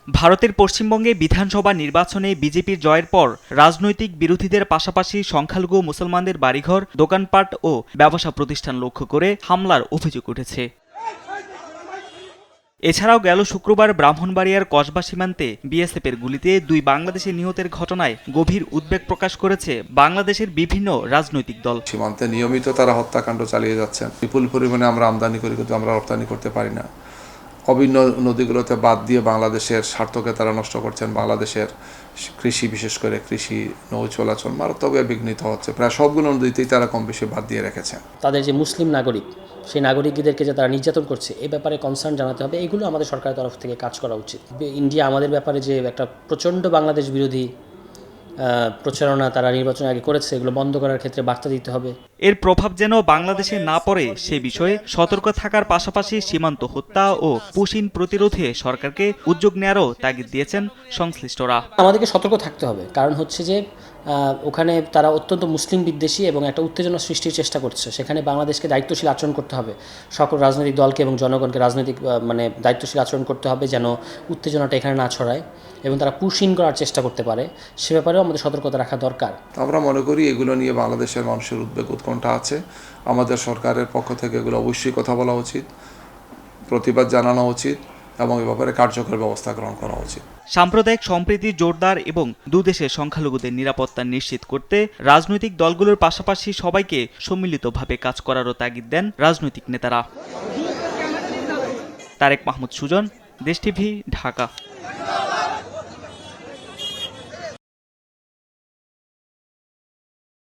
ভারতের পশ্চিমবঙ্গে বিধানসভা নির্বাচনে বিজেপির জয়ের পর রাজনৈতিক বিরোধীদের পাশাপাশি সংখ্যালঘু মুসলমানদের বাড়িঘর, দোকানপাট ও ব্যবসা প্রতিষ্ঠান লক্ষ্য করে হামলার অভিযোগ উঠেছে। এছাড়াও গেল শুক্রবার ব্রাহ্মণবাড়িয়ার কসবা সীমান্তে বিএসএফের গুলিতে 2 বাংলাদেশি নিহতের ঘটনায় গভীর উদ্বেগ প্রকাশ করেছে বাংলাদেশের বিভিন্ন রাজনৈতিক দল। সীমান্তে নিয়মিত তারা হত্যাকাণ্ড চালিয়ে যাচ্ছেন। বিপুল পরিমাণে আমরা আমদানি করি, কিন্তু আমরা রপ্তানি করতে পারি না। অভিন্ন নদীগুলোতে বাদ দিয়ে বাংলাদেশের স্বার্থকে তারা নষ্ট করছেন। বাংলাদেশের কৃষি, বিশেষ করে কৃষি, নৌ চলাচল মারাত্মকভাবে বিঘ্নিত হচ্ছে। প্রায় সবগুলো নদীতেই তারা কম বেশি বাদ দিয়ে রেখেছেন। তাদের যে মুসলিম নাগরিক, সেই নাগরিকদেরকে যে তারা নির্যাতন করছে, এই ব্যাপারে কনসার্ন জানাতে হবে। এগুলো আমাদের সরকারের তরফ থেকে কাজ করা উচিত। ইন্ডিয়া আমাদের ব্যাপারে যে একটা প্রচণ্ড বাংলাদেশ বিরোধী প্রচারণা তারা নির্বাচনের আগে করেছে, এগুলো বন্ধ করার ক্ষেত্রে বার্তা দিতে হবে। এর প্রভাব যেন বাংলাদেশে না পড়ে সে বিষয়ে সতর্ক থাকার পাশাপাশি সীমান্ত হত্যা ও পুশিন প্রতিরোধে সরকারকে উদ্যোগ নেওয়ারও তাগিদ দিয়েছেন সংশ্লিষ্টরা। আমাদেরকে সতর্ক থাকতে হবে, কারণ হচ্ছে যে ওখানে তারা অত্যন্ত মুসলিম বিদ্বেষী এবং একটা উত্তেজনা সৃষ্টির চেষ্টা করছে। সেখানে বাংলাদেশকে দায়িত্বশীল আচরণ করতে হবে। সকল রাজনৈতিক দলকে এবং জনগণকে রাজনৈতিক দায়িত্বশীল আচরণ করতে হবে, যেন উত্তেজনাটা এখানে না ছড়ায় এবং তারা পুশিং করার চেষ্টা করতে পারে, সে ব্যাপারেও আমাদের সতর্কতা রাখা দরকার। আমরা মনে করি এগুলো নিয়ে বাংলাদেশের মানুষের উদ্বেগ, উৎকণ্ঠা আছে। আমাদের সরকারের পক্ষ থেকে এগুলো অবশ্যই কথা বলা উচিত, প্রতিবাদ জানানো উচিত এবং এ ব্যাপারে কার্যকর ব্যবস্থা গ্রহণ করা উচিত। সাম্প্রদায়িক সম্প্রীতি জোরদার এবং দুদেশের সংখ্যালঘুদের নিরাপত্তা নিশ্চিত করতে রাজনৈতিক দলগুলোর পাশাপাশি সবাইকে সম্মিলিতভাবে কাজ করারও তাগিদ দেন রাজনৈতিক নেতারা। তারেক মাহমুদ সুজন, দেশ টিভি, ঢাকা।